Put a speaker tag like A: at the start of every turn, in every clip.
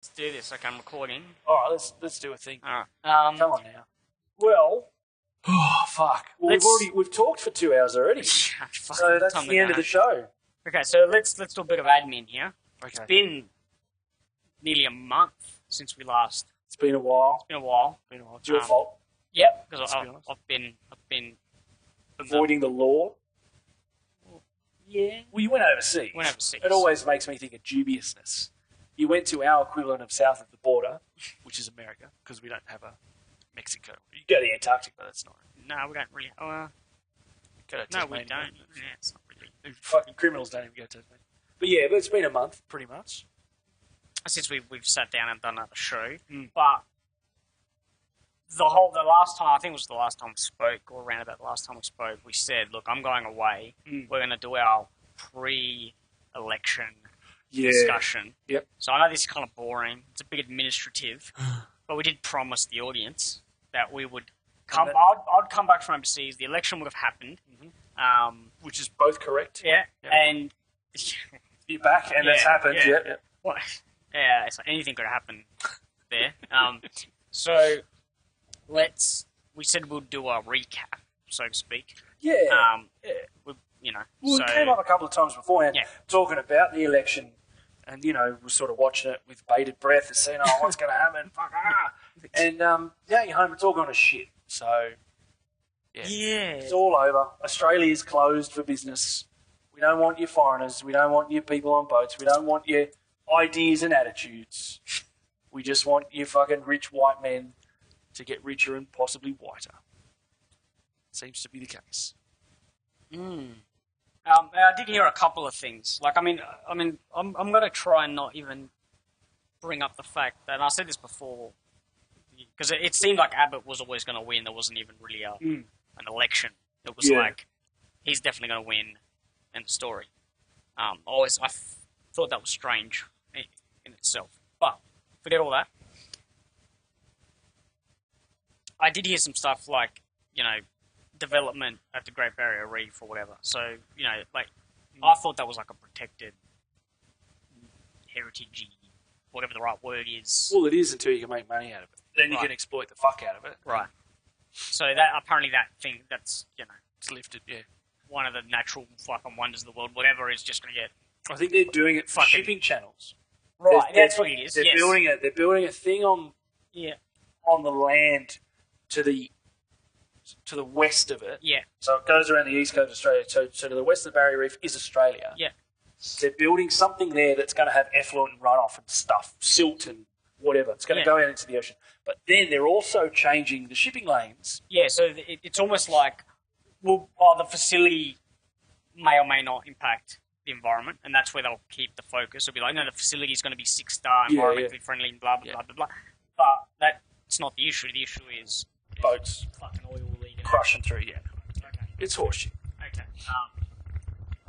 A: Let's do this. Okay, I'm recording.
B: All right, let's do a thing.
A: All right.
B: Come on now. Well, oh fuck. Well, we've talked for 2 hours already, so that's the end of the show.
A: Okay, so let's do a bit of admin here.
B: Okay.
A: It's been nearly a month since we last.
B: It's been a while.
A: It's been a while.
B: It's your fault.
A: Yep, because I've been
B: avoiding the law.
A: Yeah.
B: Well, you went overseas. It always makes me think of dubiousness. You went to our equivalent of south of the border, which is America, because we don't have a Mexico. You go to Antarctica, but that's not.
A: No, we don't really.
B: No,
A: we don't. Yeah, it's not really.
B: Fucking criminals don't even go to Tasmania. But yeah, it's been a month, pretty much.
A: Since we've sat down and done another show. But the last time, I think it was the last time we spoke, or around about the last time we spoke, we said, look, I'm going away. We're going to do our pre-election discussion.
B: Yep.
A: So I know this is kind of boring. It's a bit administrative. But we did promise the audience that we would come. I'd come back from overseas. The election would have happened.
B: Which is both correct.
A: Yeah. Yep. And
B: you're back, and it's happened. Yeah.
A: Well, yeah, so anything could happen there. So we said we'll do a recap, so to speak.
B: Yeah. It came up a couple of times beforehand, talking about the election, and we're sort of watching it with bated breath and saying, "Oh, what's going to happen?" Fuck ah! And now you're home. It's all gone to shit. So it's all over. Australia's closed for business. We don't want your foreigners. We don't want your people on boats. We don't want your ideas and attitudes. We just want your fucking rich white men to get richer and possibly whiter. Seems to be the case.
A: I did hear a couple of things. Like, I'm going to try and not even bring up the fact that, and I said this before, because it seemed like Abbott was always going to win. There wasn't even really an election. It was like, he's definitely going to win, end of story. I thought that was strange in itself. But, forget all that. I did hear some stuff like, development at the Great Barrier Reef or whatever. So, I thought that was like a protected heritage, whatever the right word is.
B: Well, it is until you can make money out of it. Then you can exploit the fuck out of it.
A: Right. So apparently that thing, that's,
B: it's lifted,
A: one of the natural fucking wonders of the world, whatever, is just going to get...
B: I think they're doing it for shipping channels.
A: Right, that's what it is.
B: They're building a thing on the land to the west of it.
A: Yeah.
B: So it goes around the east coast of Australia. So to the west of the Barrier Reef is Australia.
A: Yeah.
B: They're building something there that's going to have effluent and runoff and stuff, silt and whatever. It's going to go out into the ocean. But then they're also changing the shipping lanes.
A: Yeah, so it's almost like, the facility may or may not impact the environment, and that's where they'll keep the focus. It'll be like, no, the facility is going to be 6-star, environmentally friendly, and blah, blah, blah, blah, blah. But that's not the issue. The issue is
B: boats.
A: Fucking oil leaking.
B: Crushing through, Okay. It's horseshit.
A: Okay.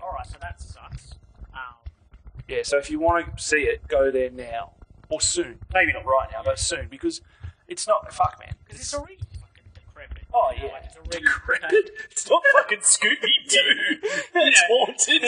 A: Alright, so that sucks.
B: So if you want to see it, go there now. Or soon. Maybe not right now, but soon, because it's not... Fuck, man.
A: Because it's already fucking decrepit.
B: Oh, yeah.
A: Like, it's already
B: decrepit? It's not fucking Scooby-Doo. It's haunted.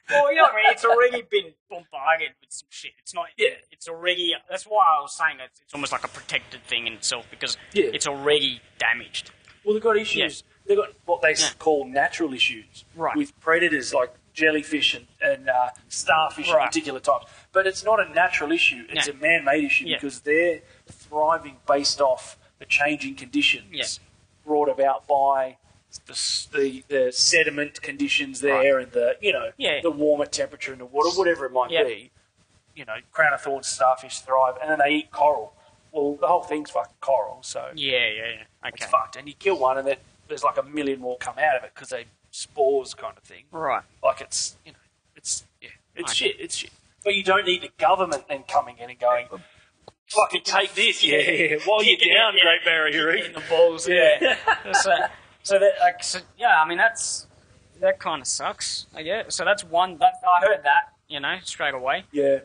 A: Well, you know what I mean? It's already been bombarded with some shit. It's not...
B: Yeah.
A: It's already... That's why I was saying that it's almost like a protected thing in itself, because it's already damaged.
B: Well, they've got issues. They've got what they call natural issues with predators like jellyfish and starfish at particular times. But it's not a natural issue. It's a man-made issue because they're thriving based off the changing conditions brought about by the sediment conditions there and the warmer temperature in the water, whatever it might be. Crown of thorns starfish thrive, and then they eat coral. Well, the whole thing's fucking coral, so... Okay. It's fucked. And you kill one, and there's like a million more come out of it because they spores kind of thing.
A: Right.
B: Like it's shit. It's shit. But you don't need the government then coming in and going, fucking take this, while you're down, Great Barrier Reef.
A: In the balls, that kind of sucks, I guess. So that's one, I heard that, straight away.
B: Yeah.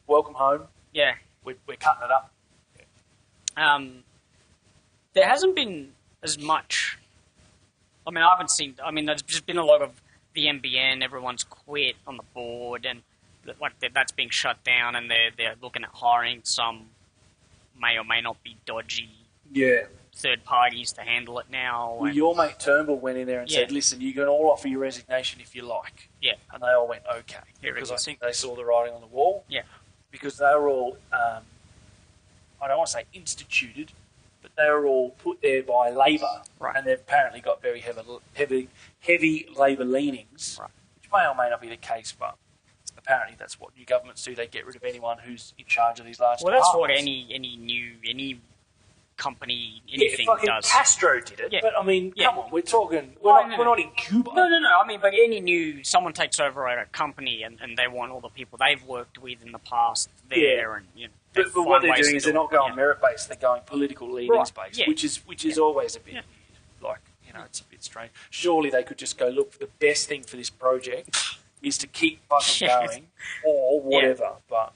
B: Welcome home.
A: Yeah.
B: We're cutting it up.
A: There hasn't been as much. I haven't seen. There's just been a lot of the NBN. Everyone's quit on the board, and that's being shut down, and they're looking at hiring some may or may not be dodgy third parties to handle it now.
B: Well, your mate Turnbull went in there and said, listen, you can all offer your resignation if you like.
A: Yeah.
B: And they all went, okay. Because I think they saw the writing on the wall.
A: Yeah.
B: Because they were all, I don't want to say instituted, but they were all put there by Labor.
A: Right.
B: And they've apparently got very heavy Labor leanings, which may or may not be the case, but apparently that's what new governments do. They get rid of anyone who's in charge of these large departments.
A: Well, that's what any company, anything does.
B: Castro did it, but I mean, come on, we're talking, we're not in Cuba.
A: No. I mean, but someone takes over a company and they want all the people they've worked with in the past there, and
B: but what they're doing is they're not going merit based; they're going political leanings based, which is always a bit like it's a bit strange. Surely they could just go, look, the best thing for this project is to keep fucking going or whatever, but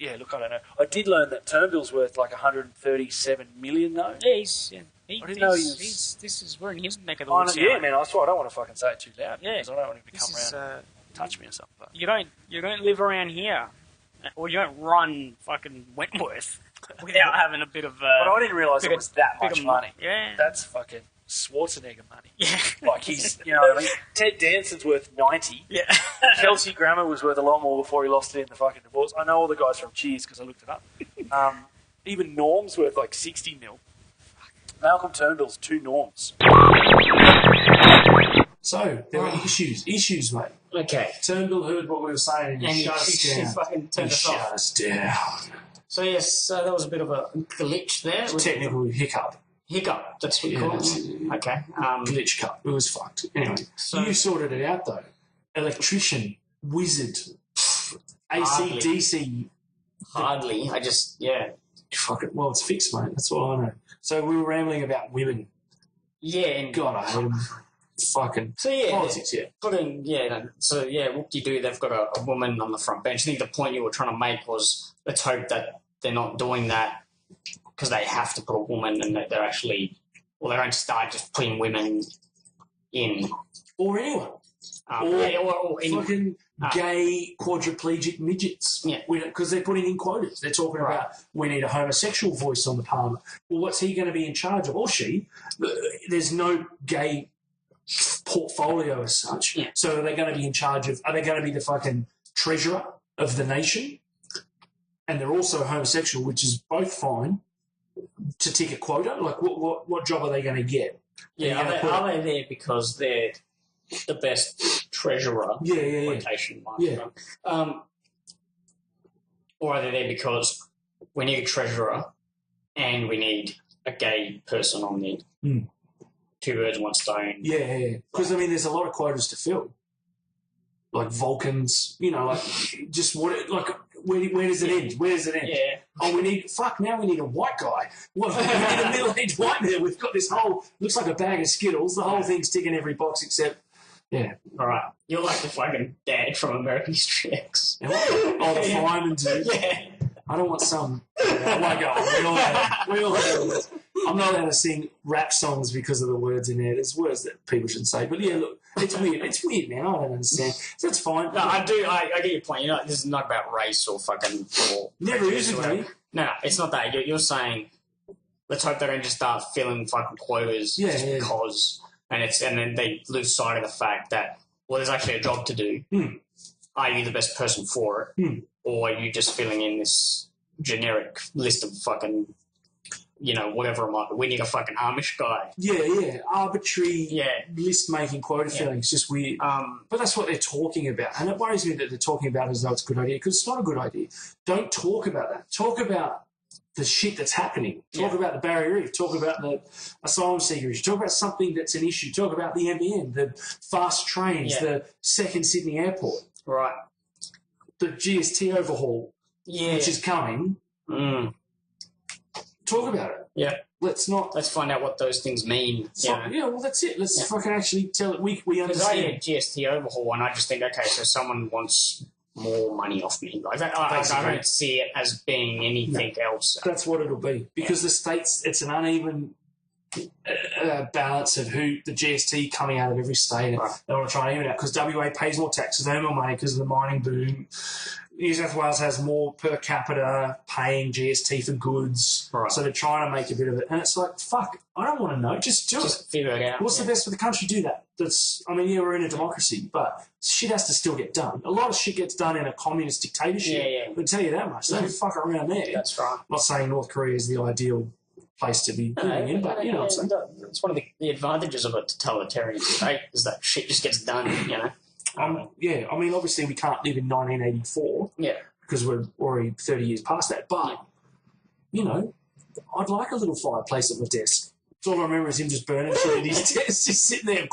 B: yeah, look, I don't know. I did learn that Turnbull's worth like 137 million, though.
A: Yeah,
B: I didn't know he was...
A: we're in his neck of the woods.
B: Yeah, man, that's why I don't want to fucking say it too loud. Yeah. Because I don't want him to come around and touch me or something. But.
A: You don't live around here. Or you don't run fucking Wentworth without having a bit of...
B: but I didn't realise it was that much money.
A: Yeah.
B: That's fucking Schwarzenegger money.
A: Yeah.
B: Like he's, you know what I mean? Ted Danson's worth 90.
A: Yeah.
B: Kelsey Grammer was worth a lot more before he lost it in the fucking divorce. I know all the guys from Cheers because I looked it up. Even Norm's worth like 60 mil. Malcolm Turnbull's 2 Norms.
C: So, there were issues, mate.
D: Okay.
C: Turnbull heard what we were saying and he shut us down.
D: Fucking turned us off.
C: Shut us down.
D: So, yes, there was a bit of a glitch there.
C: Technical hiccup.
D: Hiccup, that's what you call it. Okay.
C: Glitch cut. It was fucked. Anyway, so you sorted it out, though. Electrician, wizard, AC, DC.
D: Hardly. I just,
C: Fuck it. Well, it's fixed, mate. That's all I know. So we were rambling about women.
D: Yeah. And
C: God, I hate them. Fucking politics,
D: whoop-de-doo, they've got a woman on the front bench. I think the point you were trying to make was, let's hope that they're not doing that because they have to put a woman and that they're actually, or they don't start just putting women in.
C: Or anyone.
D: Or
C: fucking gay quadriplegic midgets.
D: Yeah.
C: Because they're putting in quotas. They're talking about we need a homosexual voice on the parliament. Well, what's he going to be in charge of? Or she? There's no gay portfolio as such.
D: Yeah.
C: So are they going to be in charge of, are they going to be the fucking treasurer of the nation? And they're also homosexual, which is both fine to tick a quota. Like what job are they going to get?
D: Yeah, are they there because they're the best treasurer?
C: Quotation
D: mark. Yeah. Or are they there because we need a treasurer and we need a gay person on the 2 birds, 1 stone.
C: Yeah. Because, I mean, there's a lot of quotas to fill. Like Vulcans, just where does it end? Where does it end?
D: Yeah.
C: Oh, now we need a white guy. What, we need a middle-aged white man. We've got this whole, looks like a bag of Skittles. The whole thing's ticking every box except,
D: All right. You're like the fucking dad from American History X.
C: Oh, the fireman dude.
D: Yeah.
C: I don't want some. Oh my God. We all have. I'm not allowed to sing rap songs because of the words in there. There's words that people shouldn't say. But yeah, look, it's weird. It's weird now. I don't understand. That's fine.
D: No, I do. I get your point. This is not about race or fucking.
C: Never is with me.
D: No, it's not that. You're saying, let's hope they don't just start filling fucking quotas because, and then they lose sight of the fact that, well, there's actually a job to do. Are you the best person for it? Or are you just filling in this generic list of fucking, whatever it might be? We need a fucking Amish guy.
C: Yeah. Arbitrary list-making quota filling. It's just weird. But that's what they're talking about. And it worries me that they're talking about it as though it's a good idea because it's not a good idea. Don't talk about that. Talk about the shit that's happening. Talk about the Barrier Reef. Talk about the asylum seeker issue. Talk about something that's an issue. Talk about the NBN, the fast trains, the second Sydney airport.
D: Right.
C: The GST overhaul, which is coming. Talk about it.
D: Yeah.
C: Let's
D: find out what those things mean.
C: Well, that's it. Let's fucking actually tell it. We understand.
D: Because I hear GST overhaul and I just think, okay, so someone wants more money off me. Like that, I don't see it as being anything else.
C: That's what it'll be. Because the states, it's an uneven balance of who the GST coming out of every state. Right. They want to try and even it out because WA pays more taxes, they earn more money because of the mining boom. New South Wales has more per capita paying GST for goods, right. So they're trying to make a bit of it. And it's like, fuck, I don't want to know. Just do it.
D: Figure it out.
C: What's the best for the country? Do that. Yeah, we're in a democracy, but shit has to still get done. A lot of shit gets done in a communist dictatorship. I can tell you that much. They don't fuck around there.
D: That's right.
C: I'm not saying North Korea is the ideal place to be living in, but you know what I'm saying.
D: It's one of the advantages of a totalitarian state is that shit just gets done, you know.
C: Obviously we can't live in 1984 because we're already 30 years past that. But, you know, I'd like a little fireplace at my desk. That's all I remember is him just burning shit at his desk, just sitting there.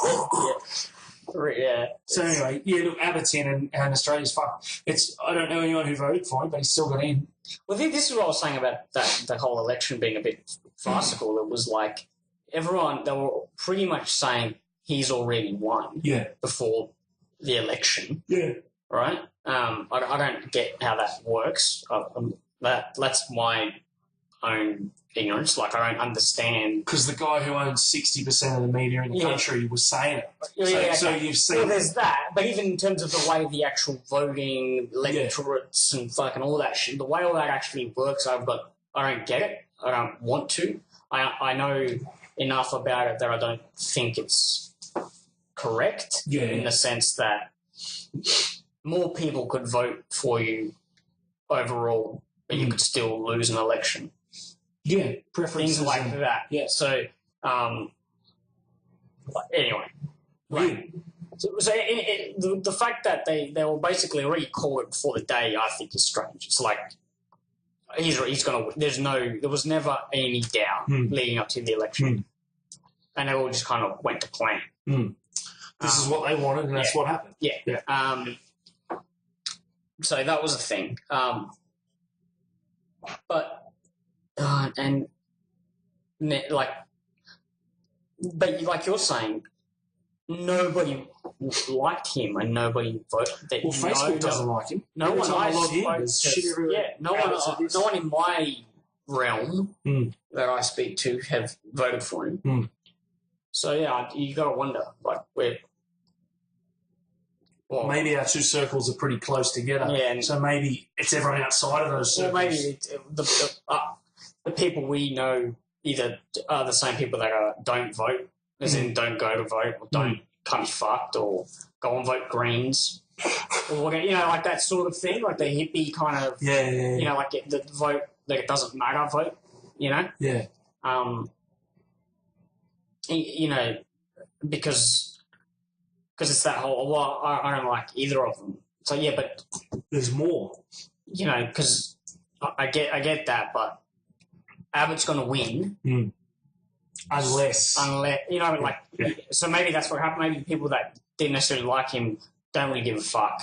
D: Yeah.
C: So anyway, look, Abbott's in and Australia's fucked. I don't know anyone who voted for him, but he's still got in.
D: Well, this is what I was saying about the whole election being a bit farcical. It was like they were pretty much saying he's already won before the election.
C: Yeah.
D: Right? I don't get how that works. That's my own ignorance. Like, I don't understand.
C: Because the guy who owns 60% of the media in the country was saying it. So you've seen...
D: Well, there's that. But even in terms of the way the actual voting, electorates and fucking all that shit, the way all that actually works, I don't get it. I don't want to. I know enough about it that I don't think it's correct in the sense that more people could vote for you overall, but you could still lose an election.
C: Yeah, preferences.
D: Things like that. Yeah. So, anyway. Right. So the fact that they were basically already called it before the day, I think, is strange. It's like he's going to. There was never any doubt leading up to the election, and they all just kind of went to plan.
C: This is what they wanted, and that's what happened.
D: Yeah. So that was a thing. But like you're saying, nobody liked him and nobody voted.
C: Well, Facebook doesn't like him.
D: No one in my realm that I speak to have voted for him. So yeah, you got to wonder, like, where.
C: Well, maybe our two circles are pretty close together. Yeah, so maybe it's everyone outside of those circles.
D: Well, maybe the people we know either are the same people that don't vote, as in don't go to vote, or don't come fucked, or go and vote Greens, or like that sort of thing, like the hippie kind of, like the vote, like it doesn't matter vote, because it's that whole, well, I don't like either of them. So, yeah, but...
C: There's more.
D: Because I get that, but Abbott's going to win.
C: Unless...
D: So maybe that's what happened. Maybe people that didn't necessarily like him don't really give a fuck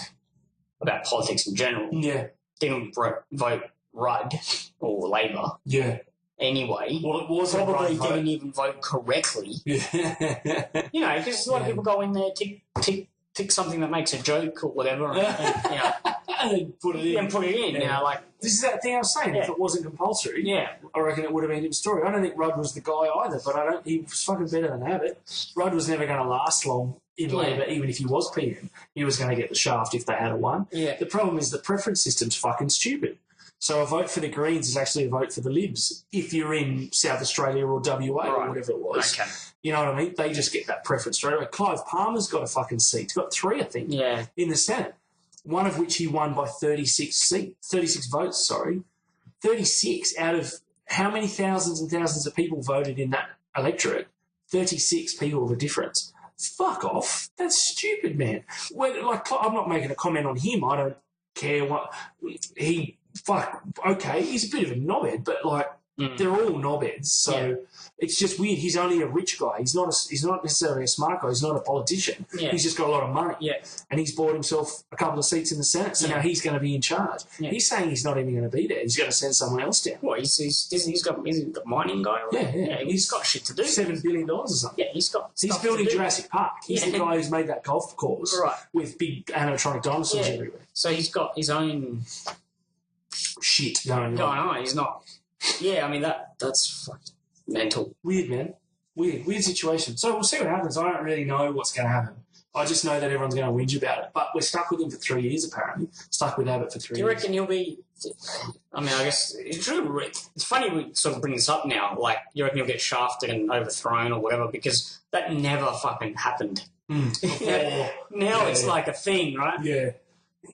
D: about politics in general.
C: Yeah.
D: Didn't vote Rudd or Labor.
C: Yeah.
D: Anyway,
C: well, it was
D: probably didn't even vote correctly.
C: Yeah.
D: Because a lot of people go in there, tick something that makes a joke or whatever,
C: and put it in.
D: Yeah.
C: This is that thing I was saying. If it wasn't compulsory, I reckon it would have been a different story. I don't think Rudd was the guy either, but he was fucking better than Abbott. Rudd was never going to last long in Labor, even if he was PM. He was going to get the shaft if they had won. Yeah. The problem is the preference system's fucking stupid. So a vote for the Greens is actually a vote for the Libs if you're in South Australia or WA or whatever it was.
D: Okay.
C: You know what I mean? They just get that preference straight away. Clive Palmer's got a fucking seat. He's got 3, I think, in the Senate, one of which he won by 36 votes, 36 out of how many thousands and thousands of people voted in that electorate? 36 people, the difference. Fuck off. That's stupid, man. I'm not making a comment on him. I don't care what he... Fuck, okay, he's a bit of a knobhead, but they're all knobheads, so it's just weird. He's only a rich guy. He's not necessarily a smart guy. He's not a politician. Yeah. He's just got a lot of money. Yeah. And he's bought himself a couple of seats in the Senate, so now he's going to be in charge. Yeah. He's saying he's not even going to be there. He's going to send someone else down.
D: Well, he's the mining guy. Right? Yeah. He's got shit to do.
C: $7 billion or something.
D: Yeah, he's
C: building Jurassic Park. He's the guy who's made that golf course with big animatronic dinosaurs everywhere.
D: So he's got his own...
C: shit going on.
D: He's not. Yeah, I mean that's fucking mental.
C: Weird, man. Weird situation. So we'll see what happens. I don't really know what's going to happen. I just know that everyone's going to whinge about it. But we're stuck with him for 3 years, apparently. Stuck with Abbott for 3 years.
D: Do you reckon he'll be... I mean, I guess... It's funny we sort of bring this up now. Like, you reckon he'll get shafted and overthrown or whatever, because that never fucking happened. Now it's like a thing, right?
C: Yeah.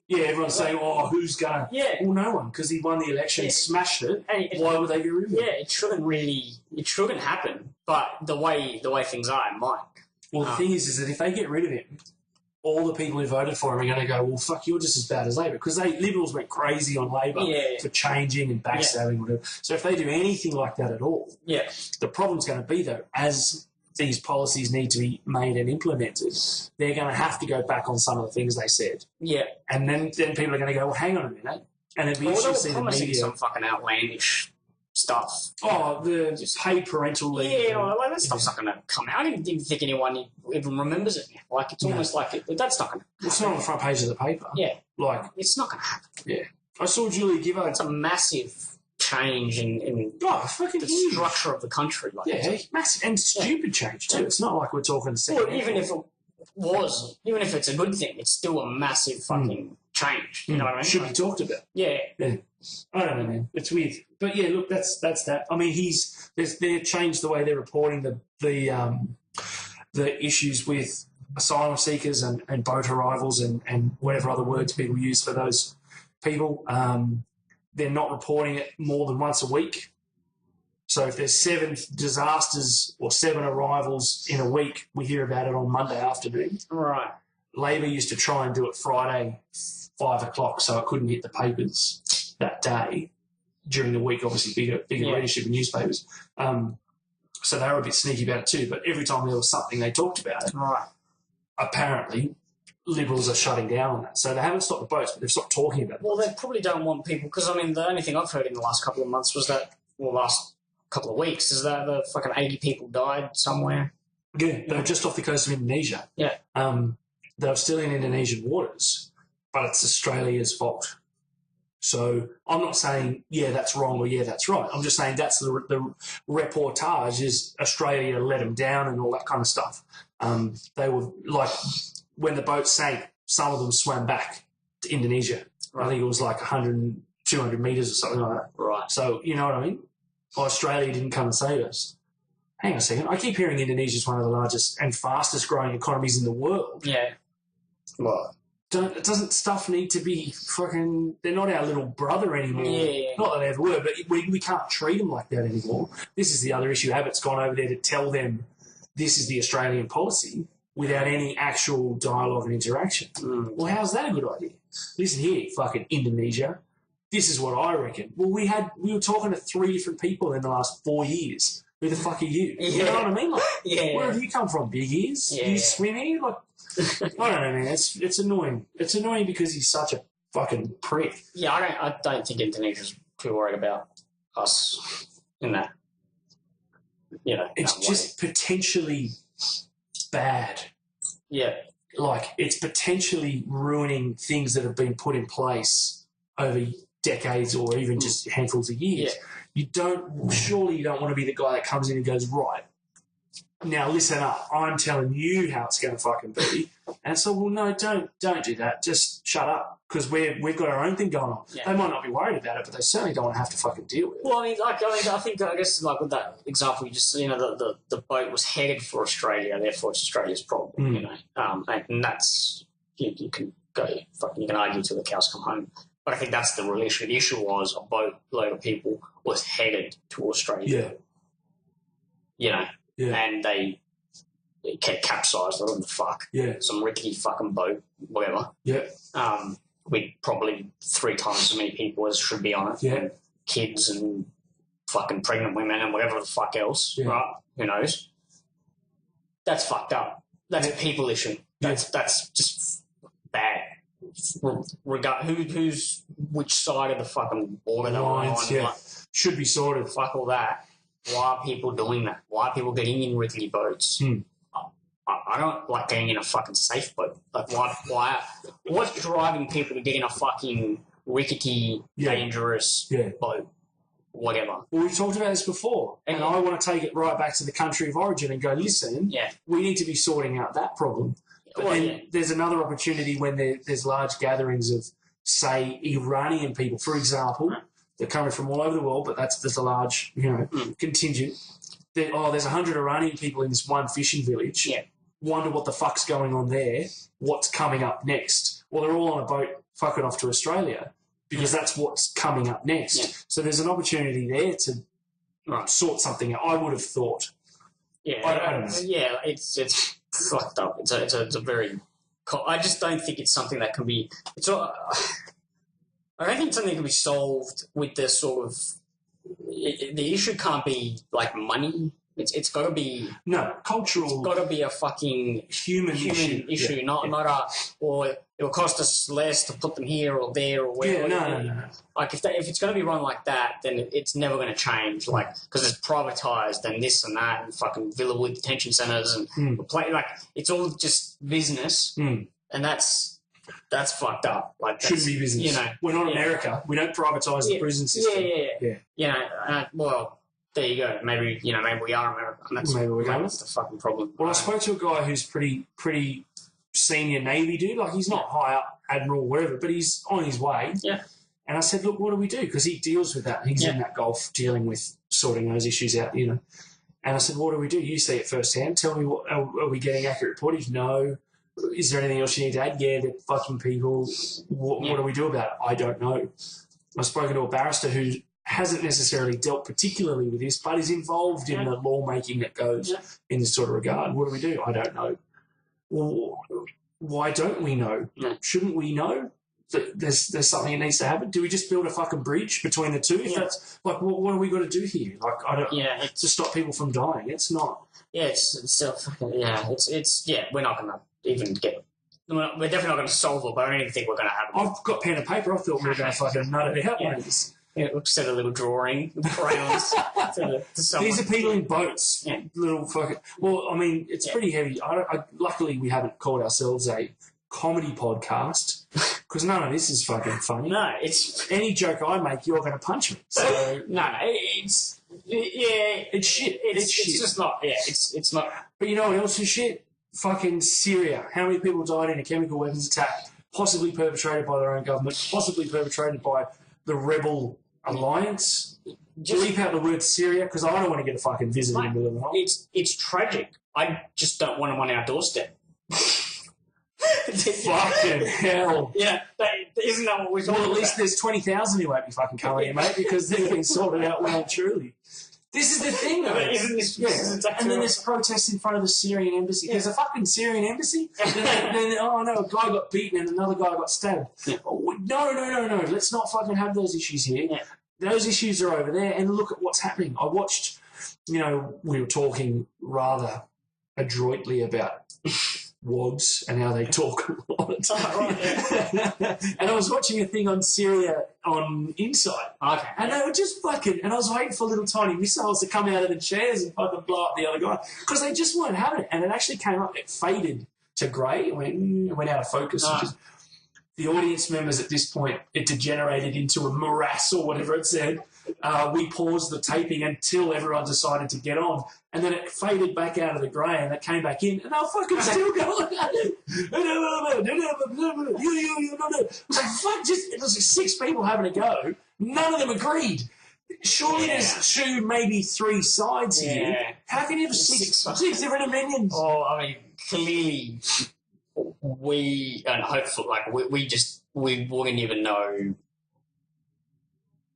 C: Yeah, everyone's saying, "Oh, who's gonna?"
D: Yeah,
C: well, no one, because he won the election, smashed it. Why would they get rid of him?
D: Yeah, it shouldn't happen. But the way things are, it might.
C: Well, the thing is that if they get rid of him, all the people who voted for him are going to go, "Well, fuck, you're just as bad as Labor," because Liberals went crazy on Labor for changing and backstabbing, whatever. So if they do anything like that at all, the problem's going to be though, as these policies need to be made and implemented, they're going to have to go back on some of the things they said. Yeah. And then people are going to go, well, hang on a minute. And it'd be interesting to see the media.
D: Some fucking outlandish stuff.
C: Oh, the paid parental leave.
D: Yeah, like that stuff's not going to come out. I didn't think anyone even remembers it now. Like, it's almost like that's not going to...
C: It's not on the front page of the paper.
D: Yeah.
C: Like...
D: It's not going to happen.
C: Yeah. I saw Julia Gillard.
D: It's a massive change in
C: fucking
D: the structure of the country. Like
C: massive and stupid change too. It's not like we're talking second.
D: Well, even if it's a good thing, it's still a massive fucking change. You know what I mean?
C: Should be talked about.
D: Yeah.
C: I don't know, man. It's weird, but yeah, look, that's that. I mean, they've changed the way they're reporting the issues with asylum seekers and boat arrivals and whatever other words people use for those people. They're not reporting it more than once a week. So if there's 7 disasters or 7 arrivals in a week, we hear about it on Monday afternoon.
D: Right.
C: Labor used to try and do it Friday, 5 o'clock, so it couldn't hit the papers that day. During the week, obviously, bigger readership in newspapers. So they were a bit sneaky about it too. But every time there was something, they talked about it.
D: Right.
C: Apparently, Liberals are shutting down on that. So they haven't stopped the boats, but they've stopped talking about it.
D: Well, they probably don't want people, because, I mean, the only thing I've heard in the last couple of months was that, last couple of weeks, is that the fucking 80 people died somewhere.
C: Yeah, they were just off the coast of Indonesia.
D: Yeah.
C: They were still in Indonesian waters, but it's Australia's fault. So I'm not saying, that's wrong or that's right. I'm just saying that's the reportage is Australia let them down and all that kind of stuff. They were like... When the boat sank, some of them swam back to Indonesia. Right. I think it was like 100, 200 metres or something like that.
D: Right.
C: So, you know what I mean? Australia didn't come and save us. Hang on a second. I keep hearing Indonesia's one of the largest and fastest growing economies in the world.
D: Yeah.
C: Well, doesn't stuff need to be fucking... They're not our little brother anymore.
D: Yeah.
C: Not that they ever were, but we can't treat them like that anymore. This is the other issue. Abbott's gone over there to tell them this is the Australian policy, without any actual dialogue and interaction. Well, how's that a good idea? Listen here, fucking Indonesia. This is what I reckon. Well, we were talking to 3 different people in the last 4 years. Who the fuck are you? You know what I mean? Like, where have you come from? Big ears? Yeah. You swim here? Like, I don't know, man. It's annoying. It's annoying because he's such a fucking prick.
D: Yeah, I don't think Indonesia's too worried about us in that.
C: It's just potentially bad.
D: Yeah.
C: Like, it's potentially ruining things that have been put in place over decades or even just handfuls of years. Yeah. Surely you don't want to be the guy that comes in and goes, right, now listen up, I'm telling you how it's going to fucking be. And so, well, no, don't do that. Just shut up, because we've got our own thing going on. Yeah. They might not be worried about it, but they certainly don't want to have to fucking deal with it.
D: Well, I guess with that example, you just, the boat was headed for Australia, therefore it's Australia's problem, and that's, you can argue till the cows come home. But I think that's the real issue. The issue was a boatload of people was headed to Australia. Yeah. And they capsized. I don't know the fuck.
C: Yeah.
D: Some rickety fucking boat, whatever.
C: Yeah.
D: With probably 3 times as many people as should be on it.
C: Yeah.
D: And kids and fucking pregnant women and whatever the fuck else. Yeah. Right? Who knows? That's fucked up. That's a people issue. That's just bad. Who's which side of the fucking border
C: lines, should be sorted.
D: Fuck all that. Why are people doing that? Why are people getting in rickety boats? I don't like getting in a fucking safe boat. Like, why? What's driving people to get in a fucking rickety, dangerous boat? whatever.
C: Well, we've talked about this before, and I want to take it right back to the country of origin and go, listen, we need to be sorting out that problem. But then there's another opportunity when there's large gatherings of, say, Iranian people, for example. They're coming from all over the world, but there's a large, contingent. There's 100 Iranian people in this one fishing village.
D: Yeah.
C: Wonder what the fuck's going on there. What's coming up next? Well, they're all on a boat fucking off to Australia because that's what's coming up next. Yeah. So there's an opportunity there to sort something out. I would have thought.
D: Yeah, I don't know. Yeah, it's fucked up. It's a very. I just don't think it's something that can be. I don't think it's something that can be solved with the sort of. The issue can't be like money. It's got to be
C: cultural.
D: It's got to be a fucking human issue, not a or it'll cost us less to put them here or there or where.
C: No.
D: Like if it's going to be run like that, then it's never going to change. Like because it's privatized and this and that and fucking Villawood detention centers and like it's all just business, and that's fucked up. Like
C: shouldn't be business. We're not America. We don't privatize the prison system.
D: Yeah. Well. There you go. Maybe we are America. That's the fucking problem.
C: Well, I spoke to a guy who's pretty senior Navy dude. Like he's not high up, admiral, whatever, but he's on his way.
D: Yeah.
C: And I said, look, what do we do? Because he deals with that. He's in that Gulf dealing with sorting those issues out. And I said, what do we do? You see it firsthand. Tell me, are we getting accurate footage? No. Is there anything else you need to add? Yeah, they're fucking people. What do we do about it? I don't know. I've spoken to a barrister who hasn't necessarily dealt particularly with this, but is involved in the lawmaking that goes in this sort of regard. What do we do? I don't know. Well, why don't we know? Shouldn't we know that there's something that needs to happen? Do we just build a fucking bridge between the two? If that's like, what do we got to do here? Like, I don't.
D: Yeah,
C: to stop people from dying. It's not.
D: Yeah, it's we're not going to even get. We're definitely not going to solve it, but I don't even think we're going to have it.
C: I've got pen and paper. I thought we were going to fucking nut it out.
D: Set a little drawing with crayons.
C: These are people in boats. Yeah. Little fucking. Well, I mean, it's pretty heavy. Luckily, we haven't called ourselves a comedy podcast because none of this is fucking funny.
D: No, it's
C: any joke I make, you're going to punch me. So
D: it's shit.
C: It's shit.
D: It's just not. Yeah, it's not.
C: But you know what else is shit? Fucking Syria. How many people died in a chemical weapons attack, possibly perpetrated by their own government, possibly perpetrated by the rebel alliance? Just leave out the word Syria because I don't want to get a fucking visit in the middle of the night.
D: It's tragic. I just don't want them on our doorstep.
C: Fucking hell.
D: Yeah, isn't that what we're talking about?
C: Well, at least there's 20,000 who won't be fucking coming here, mate, because they've been sorted out well and truly. This is the thing, though.
D: Isn't this
C: and then there's protests in front of the Syrian embassy. There's a fucking Syrian embassy? then, oh, no, a guy got beaten and another guy got stabbed. Yeah. No. Let's not fucking have those issues here. Yeah. Those issues are over there, and look at what's happening. I watched, we were talking rather adroitly about WODs and how they talk a lot. And I was watching a thing on Syria on Insight.
D: Okay.
C: And they were just fucking, and I was waiting for little tiny missiles to come out of the chairs and fucking blow up the other guy because they just weren't having it. And it actually came up, it faded to grey, it went out of focus. The audience members at this point, it degenerated into a morass or whatever it said. We paused the taping until everyone decided to get on. And then it faded back out of the grey and it came back in and they were fucking still going at it. It was like, fuck, it was like 6 people having a go. None of them agreed. Surely there's 2, maybe 3 sides here. How can you have six different opinions?
D: Oh, I mean, clearly we, and hopefully, like, we wouldn't even know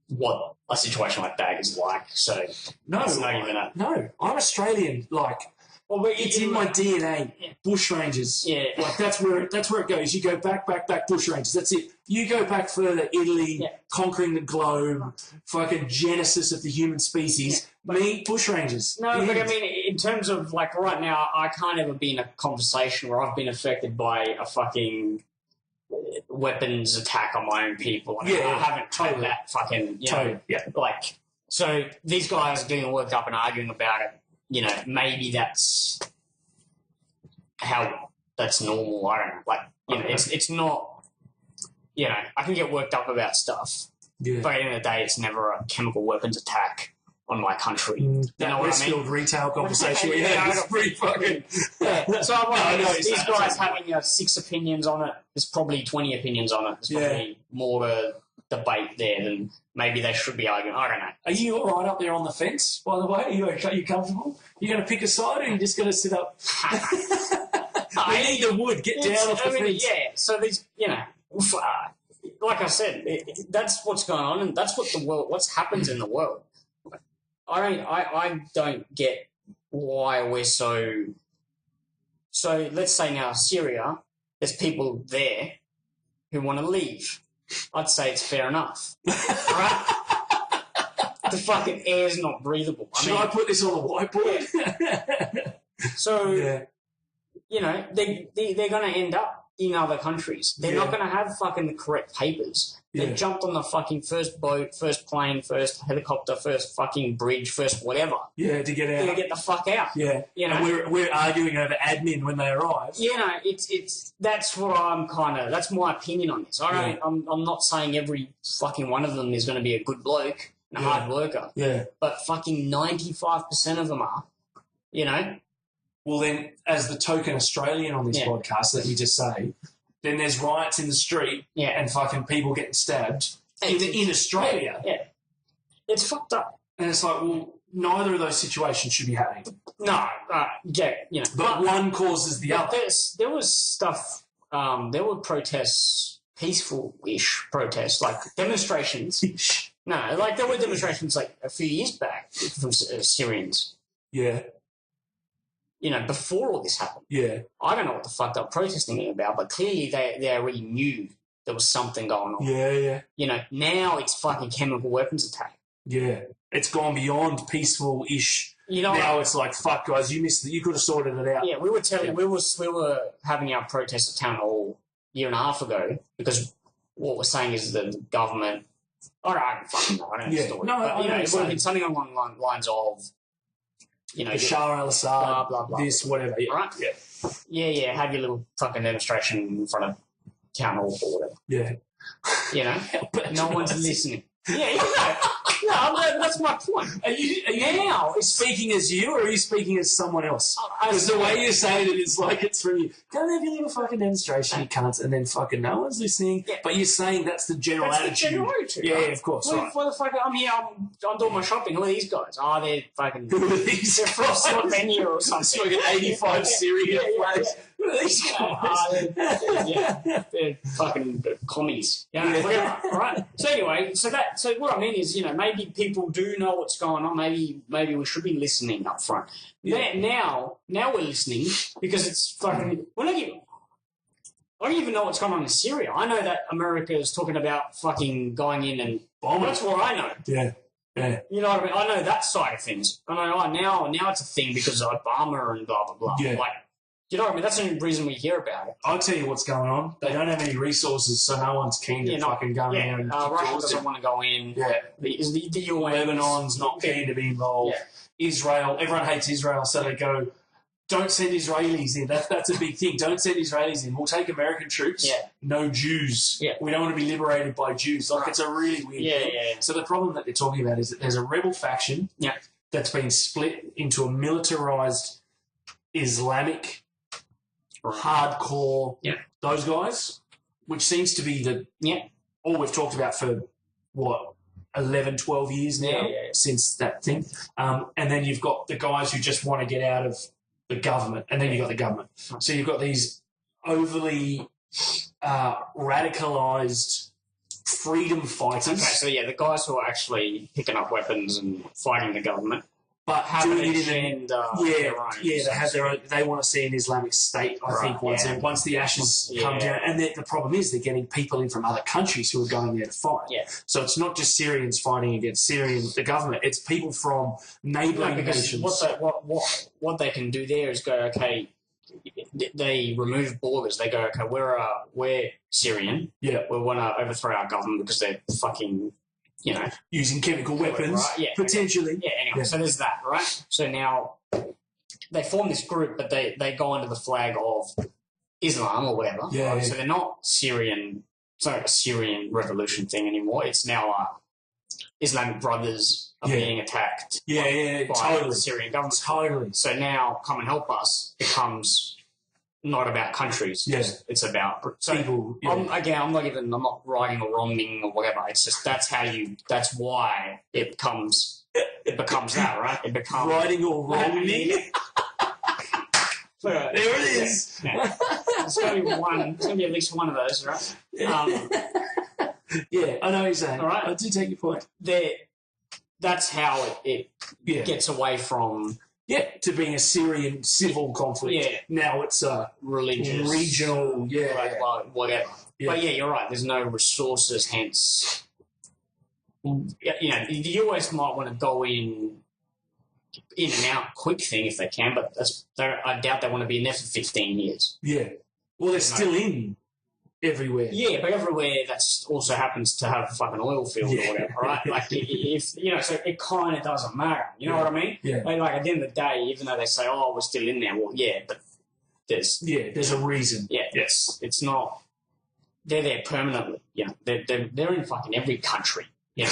D: what a situation like that is like. So
C: no, I'm Australian. Like, it's in my DNA. Yeah. Bushrangers.
D: Yeah,
C: like that's where it goes. You go back, bushrangers. That's it. You go back further, Italy, conquering the globe, fucking genesis of the human species. Yeah. Me, bushrangers.
D: No, but I mean, in terms of like right now, I can't ever be in a conversation where I've been affected by a fucking weapons attack on my own people. I haven't had that fucking, like, so these guys are getting worked up and arguing about it, maybe that's how that's normal. I don't know. Like, it's not, I can get worked up about stuff,
C: Yeah.
D: But at the end of the day, it's never a chemical weapons attack on my country.
C: That Westfield retail conversation we had was pretty fucking...
D: So these guys having 6 opinions on it, there's probably 20 opinions on it. There's probably more to debate there than maybe they should be arguing. I don't know.
C: Are you all right up there on the fence, by the way? Are you comfortable? You going to pick a side, or are you just going to sit up? We need the wood. Get down off the fence.
D: Yeah, so these, like I said, that's what's going on, and that's what's happens in the world. I don't get why we're so. So let's say now Syria, there's people there who want to leave. I'd say it's fair enough, right? The fucking air's not breathable.
C: I put this on a whiteboard?
D: So, they're going to end up in other countries. They're not going to have fucking the correct papers. They jumped on the fucking first boat, first plane, first helicopter, first fucking bridge, first whatever. Yeah, to get out. To get the fuck out.
C: Yeah. And we're arguing over admin when they arrive.
D: It's that's what that's my opinion on this. I'm not saying every fucking one of them is going to be a good bloke and a hard worker.
C: Yeah.
D: But fucking 95% of them are,
C: Well, then, as the token Australian on this podcast, let me just say, then there's riots in the street and fucking people getting stabbed in Australia.
D: Yeah. It's fucked up.
C: And it's like, well, neither of those situations should be happening.
D: No,
C: But one causes the other.
D: There was stuff, there were protests, peaceful-ish protests, like demonstrations. No, like there were demonstrations like a few years back from Syrians.
C: Yeah.
D: Before all this happened.
C: Yeah.
D: I don't know what the fuck they're protesting about, but clearly they already knew there was something going on.
C: Yeah.
D: Now it's fucking chemical weapons attack.
C: Yeah. It's gone beyond peaceful-ish. Now it's like, fuck, guys, you missed it. You could have sorted it out.
D: Yeah, we were having our protest at town hall a year and a half ago because what we're saying is that the government... I don't fucking know. I don't know the story. It would have been something along the lines of...
C: Bashar al-Assad,
D: blah, blah,
C: this, whatever. Yeah.
D: Right? Yeah. Have your little fucking demonstration in front of town hall or whatever.
C: Yeah.
D: No one's listening. No, that's my point.
C: Are you now speaking as you, or are you speaking as someone else? Because the way you're saying it is like it's from you. Go and have your little fucking demonstration, you cunts, and then fucking no one's listening. Yeah. But you're saying that's the general attitude.
D: Yeah,
C: of course.
D: What the fuck? I'm here. I'm doing my shopping. Who are these guys? They're fucking.
C: Who are these?
D: They're from Slovenia or something.
C: It's like an 85 Syrian flag. Who are these
D: guys? They're fucking commies. Whatever. Right. So anyway, so what I mean is, maybe people do know what's going on. Maybe we should be listening up front. Yeah. Now we're listening because it's fucking. I don't even know what's going on in Syria. I know that America is talking about fucking going in and bombing. That's what I know.
C: Yeah.
D: You know what I mean? I know that side of things. I know now it's a thing because of Obama and blah blah blah.
C: Yeah.
D: You know what I mean? That's the only reason we hear about it.
C: I'll tell you what's going on. They don't have any resources, so no one's keen to fucking go in there. And
D: Russia doesn't want to go in.
C: Yeah.
D: The UN.
C: Lebanon's not keen to be involved. Yeah. Israel, everyone hates Israel, so they go, don't send Israelis in. That's a big thing. Don't send Israelis in. We'll take American troops.
D: Yeah.
C: No Jews.
D: Yeah.
C: We don't want to be liberated by Jews. It's a really weird thing.
D: Yeah.
C: So the problem that they're talking about is that there's a rebel faction that's been split into a militarized Islamic hardcore, those guys, which seems to be all we've talked about for, 11, 12 years now since that thing. And then you've got the guys who just want to get out of the government, and then you've got the government. So you've got these overly radicalised freedom fighters.
D: Okay, so the guys who are actually picking up weapons and fighting the government.
C: But doing it in they have their own. They want to see an Islamic State. I think once the ashes come down, and the problem is they're getting people in from other countries who are going there to fight.
D: Yeah.
C: So it's not just Syrians fighting against the government. It's people from neighbouring nations.
D: What they can do there is go, okay. They remove borders. They go, okay, we're Syrian.
C: Yeah.
D: We want to overthrow our government because they're fucking.
C: Using chemical weapons, potentially.
D: Yeah, anyway, so there's that, right? So now they form this group, but they go under the flag of Islam or whatever.
C: Yeah,
D: right? So they're not Syrian it's not a Syrian revolution thing anymore. It's now Islamic brothers are being attacked by
C: totally.
D: the Syrian government.
C: Totally.
D: So now Come and Help Us becomes not about countries.
C: Yeah.
D: It's about
C: people. Yeah.
D: I'm not righting or wronging or whatever. It's just that's why it becomes that, right? It becomes
C: righting or wronging. There it is.
D: Yeah. It's going to be at least one of those, right?
C: Yeah, I know what you're saying.
D: All right.
C: I do take your point.
D: That's how it gets away from...
C: Yeah, to being a Syrian civil conflict.
D: Yeah.
C: Now it's a
D: religious...
C: regional...
D: whatever.
C: Yeah.
D: But you're right. There's no resources, hence... the US might want to go in and out quick thing if they can, but I doubt they want to be in there for 15 years.
C: Yeah. Well, they're still in everywhere.
D: Yeah, but everywhere that also happens to have a fucking oil field or whatever, right? Like, so it kind of doesn't matter. You know what I mean?
C: Yeah.
D: Like, at the end of the day, even though they say, oh, we're still in there, well, yeah, but there's
C: a reason.
D: Yeah, it's not... They're there permanently. They're in fucking every country. Yeah.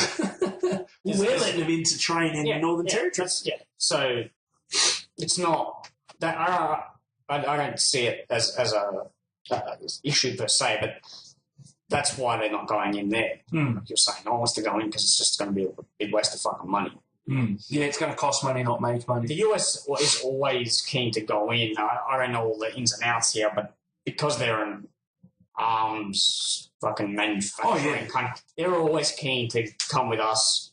C: We're letting them in to train in the Northern Territory.
D: So it's not that I don't see it as a issue per se, but that's why they're not going in there. Like you're saying, no one wants to go in because it's just going to be a big waste of fucking money.
C: Yeah, it's going to cost money, not make money.
D: The US is always keen to go in. I don't know all the ins and outs here, but because they're an arms fucking manufacturing country, they're always keen to come with us.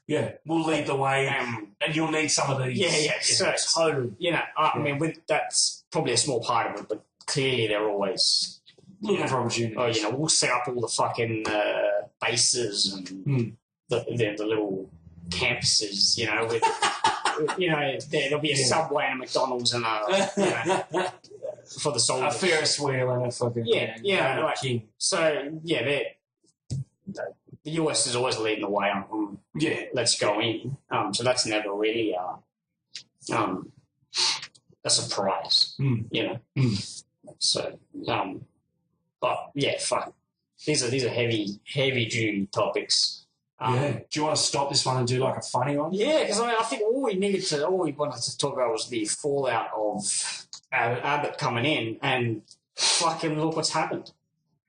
C: Yeah, we'll lead the way, and you'll need some of these.
D: Yeah. So totally. I mean, that's probably a small part of it, but clearly they're always
C: looking for opportunities.
D: We'll set up all the fucking bases and the little campuses. With there'll be a Subway and a McDonald's and for the soldiers.
C: A Ferris wheel and a fucking king.
D: So the US is always leading the way on let's go in. So that's never really a surprise, So, but fuck. These are heavy duty topics.
C: Do you want to stop this one and do like a funny one?
D: Yeah, because I think all we wanted to talk about was the fallout of Abbott coming in, and fucking look what's happened.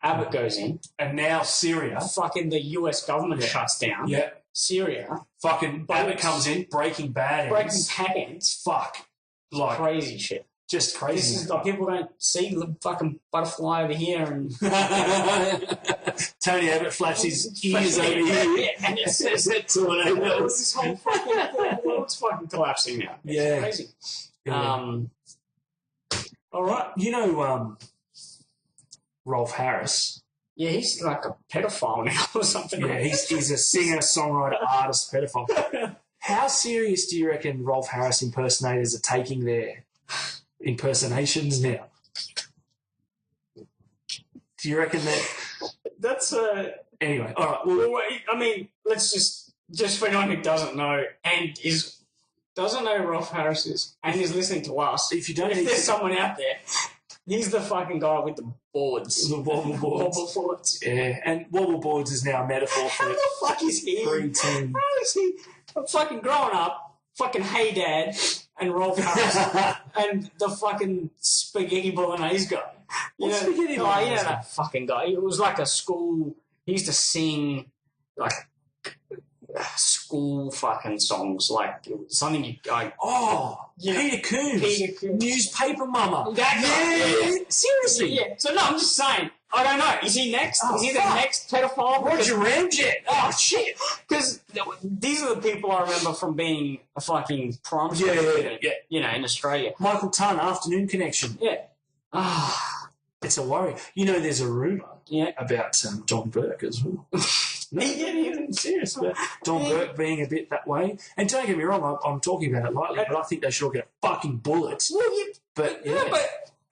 D: Abbott goes in.
C: And now Syria.
D: Fucking the US government shuts down.
C: Yeah.
D: Syria.
C: Fucking Abbott comes in, breaking bad ends.
D: Breaking hands.
C: Fuck. Like
D: crazy shit.
C: Just crazy.
D: This is like people don't see the fucking butterfly over here and
C: Tony Abbott flaps his ears over here
D: and it says
C: it to an
D: this whole fucking world's fucking collapsing now. It's crazy.
C: Yeah.
D: All right.
C: Rolf Harris.
D: Yeah, he's like a pedophile now or something.
C: Yeah, he's a singer, songwriter, artist, pedophile. How serious do you reckon Rolf Harris impersonators are taking their impersonations now? Do you reckon that...
D: That's
C: Anyway, all right.
D: Well, I mean, let's just for anyone who doesn't know and doesn't know who Rolf Harris is and is listening to us,
C: if
D: there's someone out there, he's the fucking guy with the boards.
C: The wobble boards.
D: Wobble boards.
C: Yeah, and wobble boards is now a metaphor for
D: how the fuck is he?
C: Preteen.
D: How is he? I'm fucking growing up, fucking Hey Dad and Rolf Harris and the fucking spaghetti bolognese guy.
C: Spaghetti bolognese?
D: That fucking guy. It was like a school. He used to sing like school fucking songs, like something you like.
C: Oh, Peter Coons, newspaper mama.
D: That guy.
C: Yeah. Seriously.
D: Yeah. So no, I'm just saying. I don't know. Is he next? Is he the next pedophile?
C: Roger Ramjet.
D: Oh shit! Because these are the people I remember from being a fucking primary school student. Yeah. In Australia.
C: Michael Tunn, Afternoon Connection.
D: Yeah.
C: It's a worry. There's a rumour about Don Burke as well.
D: No, serious.
C: Don Burke being a bit that way. And don't get me wrong, I'm talking about it lightly, but I think they should all get a fucking bullet.
D: Well,
C: but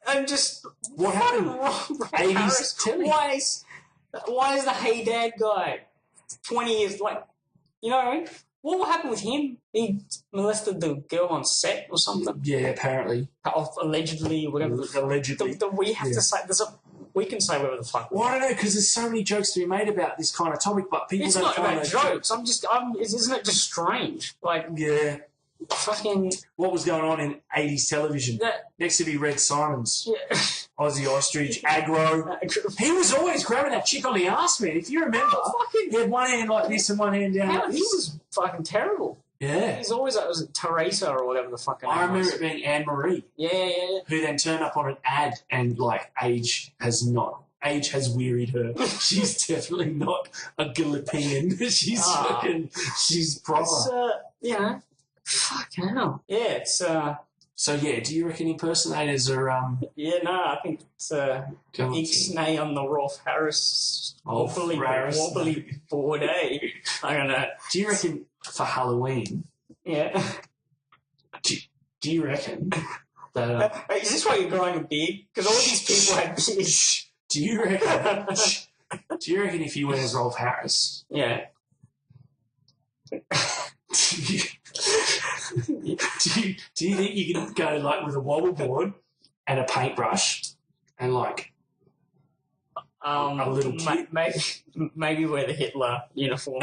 D: and just
C: what happened?
D: Wrong,
C: 80s telly.
D: Why is the Hey Dad guy 20 years like what happened with him? He molested the girl on set or something.
C: Yeah, apparently.
D: Allegedly, whatever.
C: Allegedly.
D: We have to say We can say whatever the fuck we
C: Well,
D: want.
C: I don't know, because there's so many jokes to be made about this kind of topic, but people
D: It's
C: don't
D: not
C: find
D: about
C: those
D: jokes. Isn't it just strange? Like,
C: Yeah.
D: fucking...
C: What was going on in 80s television? Next to be Red Simons.
D: Yeah.
C: Aussie Ostrich, Aggro. He was always grabbing that chick on the arse, man. If you remember, he had one hand like this and one hand down like this.
D: He was fucking terrible.
C: Yeah.
D: He's always like, was it Teresa or whatever the fucking name
C: I remember
D: was?
C: it being Anne-Marie.
D: Yeah.
C: Who then turned up on an ad and, like, age has wearied her. She's definitely not a Galilean. She's proper.
D: Fuck hell. Yeah, it's,
C: So, yeah, do you reckon impersonators are,
D: Yeah, no, I think it's, Ixnay on the Rolf Harris wobbly board, eh? I don't know.
C: Do you reckon for Halloween...
D: Yeah.
C: Do you reckon that...
D: Is this why you're growing a beard? Because all these people had beards.
C: Do you reckon if you went as Rolf Harris...
D: Yeah.
C: Do you think you can go like with a wobble board and a paintbrush and like a little kid?
D: Maybe wear the Hitler uniform.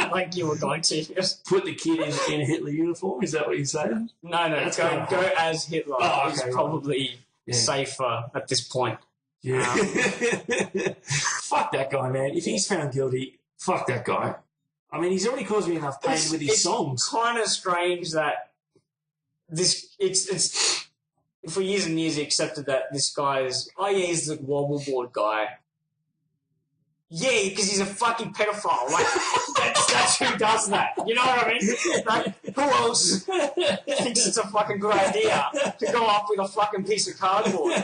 D: Like you were going to.
C: Put the kid in a Hitler uniform? Is that what you're saying?
D: No. Go as Hitler.
C: Oh,
D: It's
C: okay,
D: probably safer at this point.
C: Yeah. Fuck that guy, man. If he's found guilty, fuck that guy. I mean, he's already caused me enough pain with his songs.
D: It's kind of strange that it's for years and years he accepted that this guy is, he's the wobble board guy. Yeah, because he's a fucking pedophile. Like, that's who does that. You know what I mean? Like, who else thinks it's a fucking good idea to go up with a fucking piece of cardboard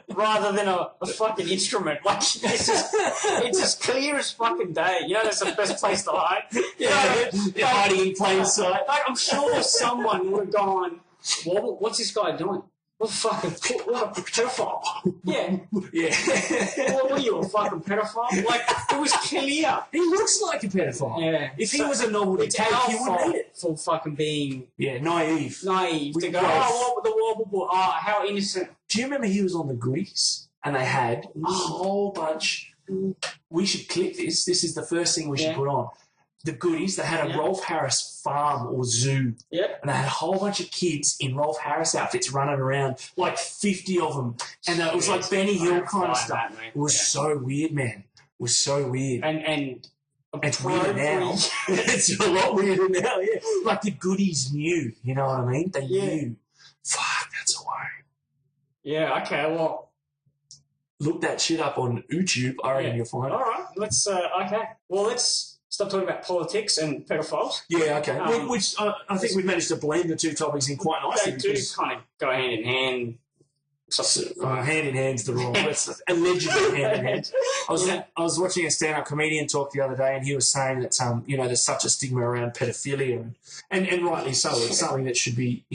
D: rather than a fucking instrument? Like, it's as clear as fucking day. You know, that's the best place to hide. You know what I mean?
C: You're hiding in plain sight.
D: Like, I'm sure someone would have gone, what's this guy doing? What a pedophile. Yeah. What are you, a fucking pedophile? Like, it was clear.
C: He looks like a pedophile.
D: Yeah.
C: If he was a novelty cake, he wouldn't need it.
D: For fucking being...
C: Yeah, naive.
D: To go, what the wobble board? Oh, how innocent.
C: Do you remember he was on the Goodies? And they had a whole bunch... We should clip this. This is the first thing we should put on. The Goodies, they had a Rolf Harris farm or zoo.
D: Yeah.
C: And they had a whole bunch of kids in Rolf Harris outfits running around, like 50 of them. And it was like Benny Hill kind of stuff. It was so weird, man. It was so weird.
D: And
C: it's weirder now. It's a lot weirder now, yeah. Like the Goodies knew, you know what I mean? They knew. Fuck, that's a worry.
D: Yeah, okay, well...
C: Look that shit up on YouTube. I reckon you'll find it.
D: All right, let's... okay. Well, let's... Stop talking about politics and pedophiles.
C: Yeah, okay. Which I think we've managed to blend the two topics in quite nicely.
D: They do kind of go hand in hand.
C: Hand in hand's the wrong word. Allegedly hand in hand. I was watching a stand-up comedian talk the other day, and he was saying that there's such a stigma around pedophilia, and rightly so. It's something that should be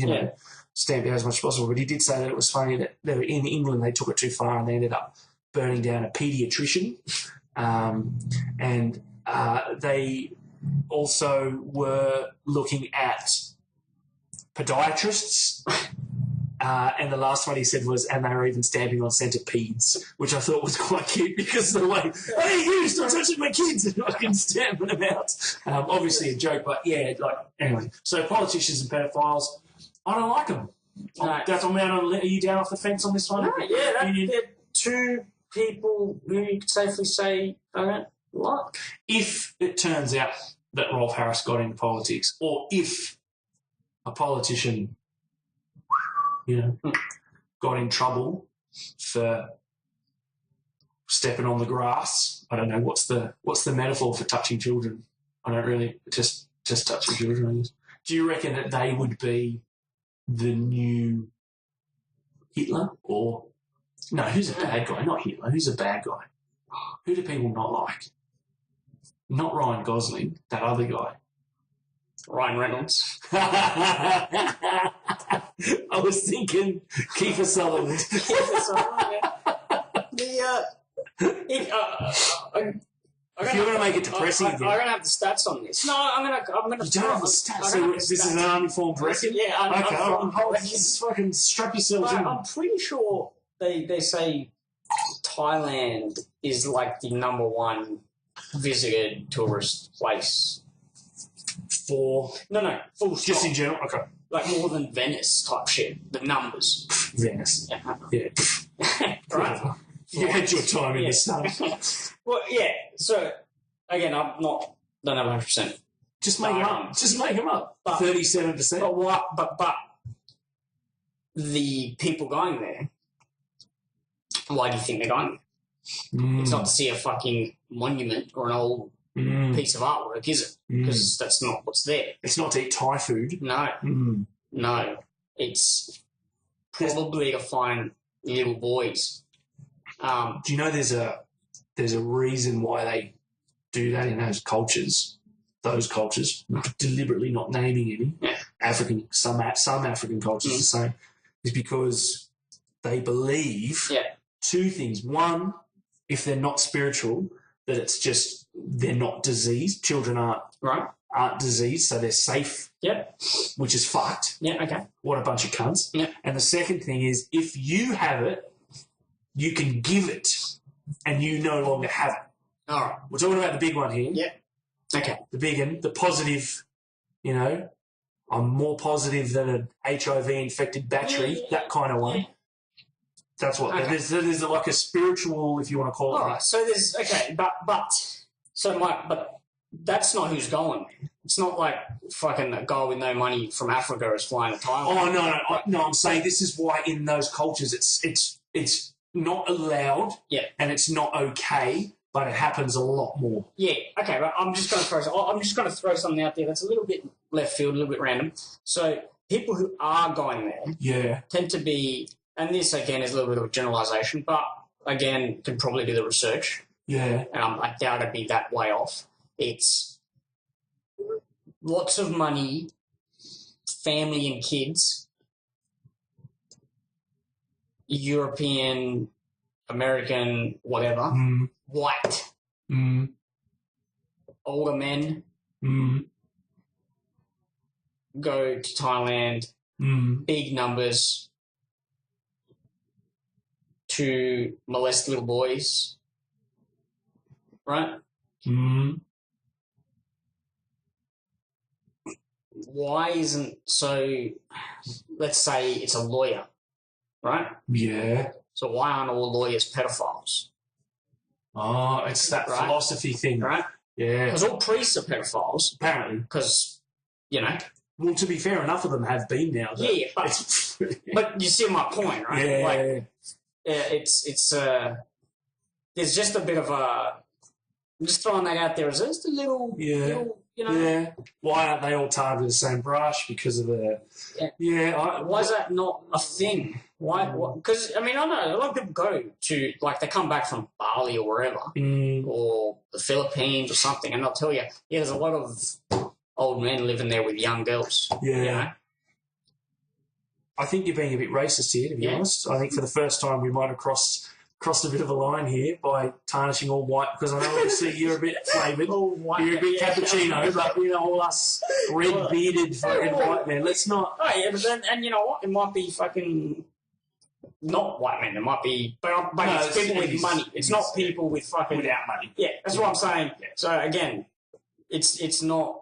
C: stamped out as much as possible. But he did say that it was funny that they were in England, they took it too far, and they ended up burning down a paediatrician, and they also were looking at podiatrists, and the last one he said was, and they were even stamping on centipedes, which I thought was quite cute because of the way, hey, you stop touching my kids, and I can stamp them out. Obviously a joke, but yeah, anyway. So politicians and pedophiles, I don't like them. Are you down off the fence on this one?
D: No, they're two people who you could safely say I don't like.
C: If it turns out that Rolf Harris got into politics, or if a politician, got in trouble for stepping on the grass, I don't know, what's the metaphor for touching children? I don't really, just touching children, I guess. Do you reckon that they would be the new Hitler? Or, no, who's a bad guy? Not Hitler. Who's a bad guy? Who do people not like? Not Ryan Gosling, that other guy.
D: Ryan Reynolds.
C: I was thinking Kiefer Sutherland.
D: Kiefer Sutherland,
C: if you're going to make it depressing again.
D: I don't have the stats on this. No, I'm going to... You
C: don't have the stats? So this is an uninformed reckon?
D: Yeah,
C: okay, fucking strap yourselves in.
D: I'm pretty sure they say Thailand is like the number one visited tourist place.
C: For...
D: No, full stop.
C: Just in general? Okay.
D: Like more than Venice type shit. The numbers.
C: Venice.
D: Yeah. Right?
C: You had your time in the stuff.
D: Well, yeah. So, again, don't have 100%.
C: Just make them up. Just make them up. 37%.
D: But what? But the people going there, why do you think they're going there? It's not to see a fucking monument or an old piece of artwork, is it? Because that's not what's there.
C: It's not to eat Thai food.
D: No. No. It's probably to find little boys.
C: Do you know there's a reason why they do that in those cultures? Those cultures, deliberately not naming any, some African cultures the same, is because they believe two things. One, if they're not spiritual, that it's just they're not diseased. Children aren't diseased, so they're safe.
D: Yep.
C: Which is fucked.
D: Yeah. Okay.
C: What a bunch of cunts.
D: Yeah.
C: And the second thing is, if you have it, you can give it, and you no longer have it.
D: All right.
C: We're talking about the big one here.
D: Yeah. Okay.
C: The big one, the positive. You know, I'm more positive than an HIV-infected battery. That kind of one. That's what there's like a spiritual, if you want to call it.
D: All right. So there's but that's not who's going there. It's not like fucking a guy with no money from Africa is flying to Thailand.
C: Oh no! I'm saying this is why in those cultures it's not allowed.
D: Yeah. And
C: it's not okay, but it happens a lot more.
D: Yeah. Okay. But I'm just going to throw something out there that's a little bit left field, a little bit random. So people who are going there, tend to be, and this again is a little bit of a generalisation, but again can probably do the research.
C: Yeah.
D: And I doubt it'd be that way off. It's lots of money, family and kids, European, American, whatever, white, older men go to Thailand, big numbers, to molest little boys, right? Why isn't let's say it's a lawyer, right?
C: Yeah.
D: So why aren't all lawyers pedophiles?
C: Oh, it's that philosophy thing.
D: Right?
C: Yeah.
D: Because all priests are pedophiles.
C: Apparently.
D: Because,
C: Well, to be fair, enough of them have been now.
D: Yeah, but you see my point, right? It's there's just a bit of a... I'm just throwing that out there as just a little...
C: Yeah. Why aren't they all tarred with the same brush? Because of the...
D: Why is that not a thing? Why? Because, I know a lot of people go to, they come back from Bali or wherever, or the Philippines or something, and they'll tell you, there's a lot of old men living there with young girls.
C: Yeah. I think you're being a bit racist here, to be honest. I think for the first time we might have crossed a bit of a line here by tarnishing all white, because I know obviously you're a bit flavoured. You're a bit cappuccino, but all us red-bearded fucking white men. Let's not...
D: Oh, yeah, but then, and you know what? It might be fucking... Not white men. It might be... But it's people with money. It's not people with fucking...
C: Without money.
D: Yeah, that's what I'm saying. Yeah. So, again, it's not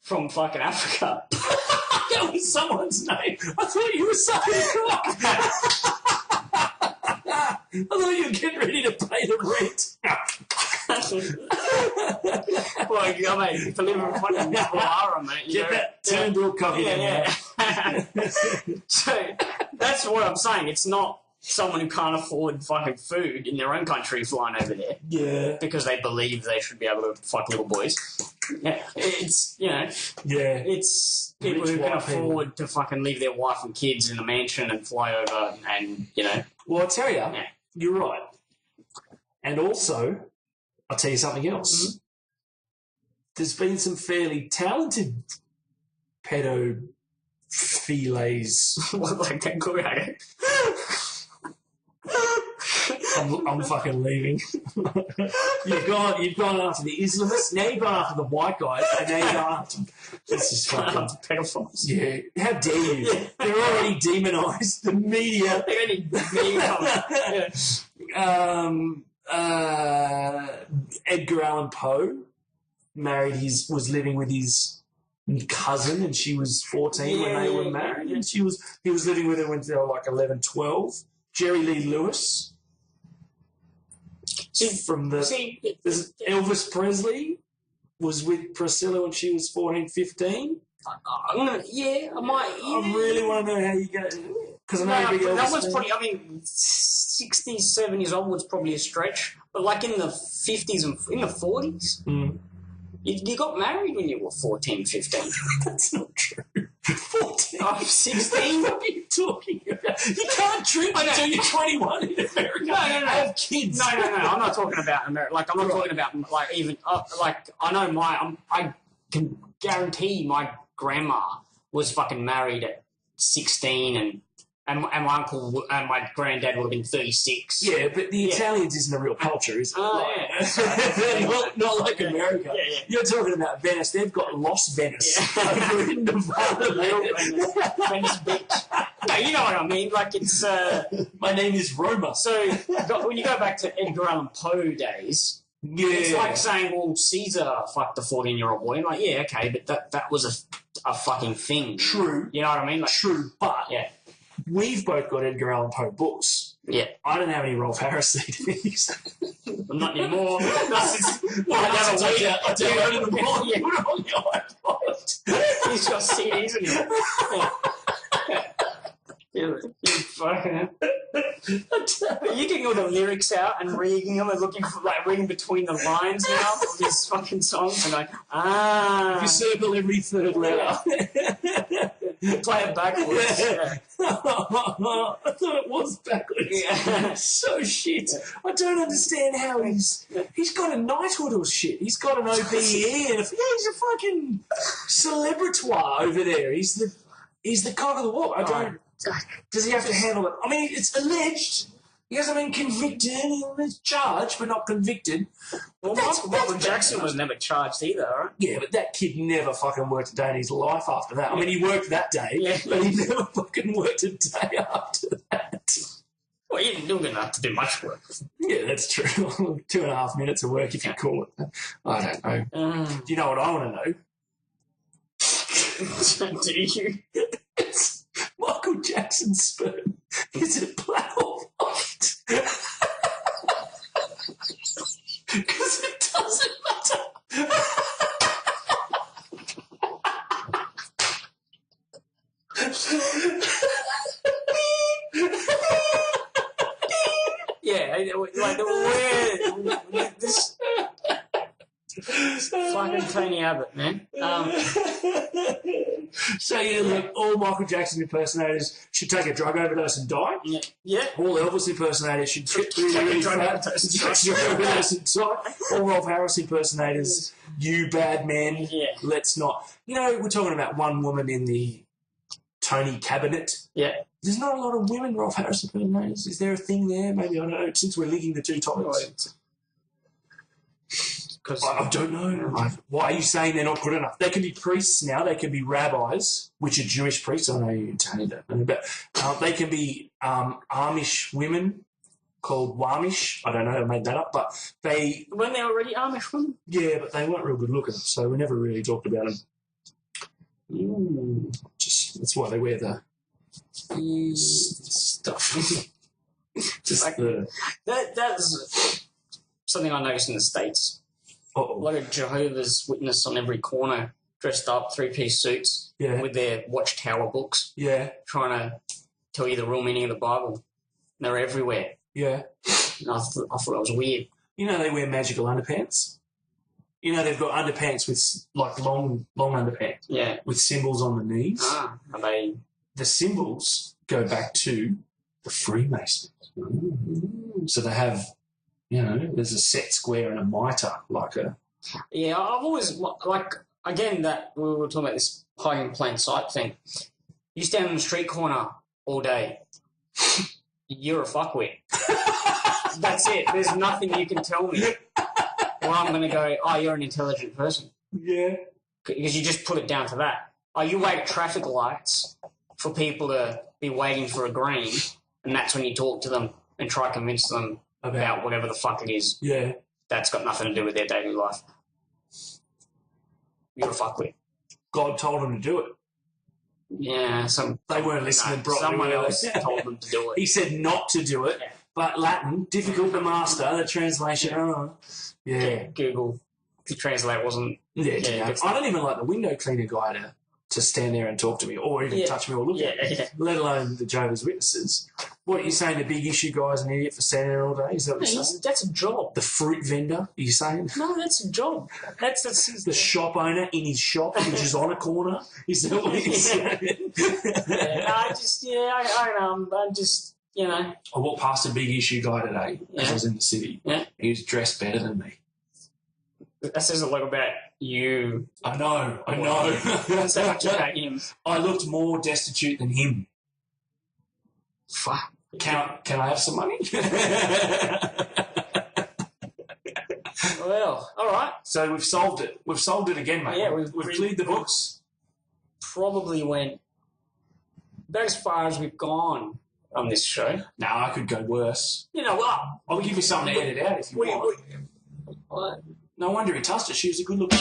D: from fucking Africa.
C: That was someone's name. I thought you were saying I thought you were getting ready to pay the rent.
D: Well, mate, if I live in fucking Guara, mate,
C: get that turned cover.
D: Yeah. So that's what I'm saying. It's not someone who can't afford fucking food in their own country flying over there.
C: Yeah.
D: Because they believe they should be able to fuck little boys. Yeah. It's, it's people who can afford to fucking leave their wife and kids in a mansion and fly over and,
C: Well, I tell you, you're right. And also, I'll tell you something else. Mm-hmm. There's been some fairly talented pedophiles. Like that good, I'm fucking leaving. You've gone after the Islamists, now you've gone after the white guys, and now you're going after... This is fucking...
D: pedophiles.
C: Yeah, how dare you? Yeah. They're already demonised. The media...
D: They're already demonised.
C: Edgar Allan Poe was living with his cousin, and she was 14 when they were married, and he was living with her when they were like 11, 12. Jerry Lee Lewis Elvis Presley was with Priscilla when she was 14, 15.
D: I might. Yeah.
C: I really want to know how you go, because I know you're big Elvis.
D: That was probably. I mean, 60s, 70s onwards probably a stretch, but like in the 50s and in the 40s. You got married when you were 14, 15.
C: That's not true. 14.
D: Oh, 16?
C: What are you talking about? You can't drink until you're 21 in America.
D: No.
C: Have kids.
D: No. I'm not talking about America. Like, I'm not talking about, like, even, like, I know I can guarantee my grandma was fucking married at 16 and my uncle and my granddad would have been 36.
C: Yeah, but the Italians isn't a real culture, is it? Not like America.
D: Yeah.
C: You're talking about Venice. They've got Los Venice over in Nevada.
D: Venice Beach. No, you know what I mean. Like, it's...
C: My name is Roma.
D: So, when you go back to Edgar Allan Poe days... Yeah. It's like saying, well, Caesar fucked a 14-year-old boy. I'm like, yeah, okay, but that was a fucking thing.
C: True.
D: You know what I mean? Like,
C: true, but...
D: Yeah.
C: We've both got Edgar Allan Poe books.
D: Yeah.
C: I don't have any Rolf Harris CDs.
D: Not anymore.
C: I downloaded them all. Yeah. Put it on your iPod.
D: He's got CDs in him. You're getting all the lyrics out and reading them and reading between the lines now of his fucking songs and
C: If you circle every third letter.
D: Play it backwards.
C: Yeah. I thought it was backwards.
D: Yeah.
C: So shit. I don't understand how he's got a knighthood or shit. He's got an OBE and he's a fucking celebratoire over there. He's the cock of the walk. I don't. Does he have to handle it? I mean, it's alleged. He hasn't been convicted. He's charged, but not convicted.
D: Well, Michael Jackson was never charged either, right?
C: Yeah, but that kid never fucking worked a day in his life after that. I mean, he worked that day, but he never fucking worked a day after that.
D: Well, he didn't enough to do much work.
C: Yeah, that's true. 2.5 minutes of work, if you call it. I don't know. Do you know what I want
D: to know? Do you?
C: It's Michael Jackson's sperm. Is it black or white? Because it doesn't matter.
D: Yeah, like where this fucking Tony Abbott, man.
C: So yeah, look, all Michael Jackson impersonators should take a drug overdose and die.
D: Yeah.
C: All Elvis impersonators should take a drug overdose and die. All Rolf Harris impersonators, you bad men.
D: Yeah.
C: Let's not. You know, we're talking about one woman in the Tony cabinet.
D: Yeah.
C: There's not a lot of women Rolf Harris impersonators. Is there a thing there? Maybe, I don't know. Since we're linking the two topics. I don't know. Why are you saying they're not good enough? They can be priests now. They can be rabbis, which are Jewish priests. I know you Tony don't know, but they can be Amish women called Wamish. I don't know. I made that up, but they
D: weren't they already Amish women?
C: Yeah, but they weren't real good looking, so we never really talked about them. Just that's why they wear the stuff. Just like
D: that's something I noticed in the States.
C: Uh-oh.
D: A lot of Jehovah's Witness on every corner, dressed up, 3-piece suits, with their Watchtower books, trying to tell you the real meaning of the Bible. And they're everywhere.
C: Yeah.
D: And I thought it was weird.
C: You know they wear magical underpants? You know they've got underpants with, like, long underpants.
D: Yeah.
C: With symbols on the knees.
D: Are they...
C: The symbols go back to the Freemasons. So they have... You know, there's a set square and a mitre, like a...
D: Yeah, I've always, like, again, that we were talking about this hiding in plain sight thing. You stand on the street corner all day, you're a fuckwit. That's it. There's nothing you can tell me. Or I'm going to go, oh, you're an intelligent person.
C: Yeah.
D: Because you just put it down to that. Oh, you wait at traffic lights for people to be waiting for a green, and that's when you talk to them and try to convince them about whatever the fuck it is.
C: Yeah.
D: That's got nothing to do with their daily life. You're a fuckwit.
C: God told them to do it.
D: Yeah,
C: they weren't listening properly.
D: Someone else told them to do it.
C: He said not to do it, but Latin, difficult to master, the translation. Yeah.
D: Google to translate wasn't...
C: Yeah. I don't even like the window cleaner guy to stand there and talk to me or even touch me or look at me, let alone the Jehovah's Witnesses. What are you saying, the big issue guy's an idiot for standing there all day? Is that what you're saying?
D: That's a job.
C: The fruit vendor, are you saying?
D: No, that's a job. That's
C: the shop owner in his shop, which is on a corner. Is that what you're saying?
D: I'm just, you know.
C: I walked past a big issue guy today as I was in the city.
D: Yeah.
C: He was dressed better than me.
D: That says a lot about you.
C: I know.
D: That's so much about him.
C: I looked more destitute than him.
D: Fuck.
C: Can I have some money?
D: Well, all right.
C: So we've solved it. We've solved it again, mate.
D: Yeah,
C: we've cleared the books.
D: Probably went about as far as we've gone on this show.
C: No, I could go worse.
D: You know what?
C: I'll give you something to edit out if you want.
D: What?
C: No wonder he touched her. She was a good looking.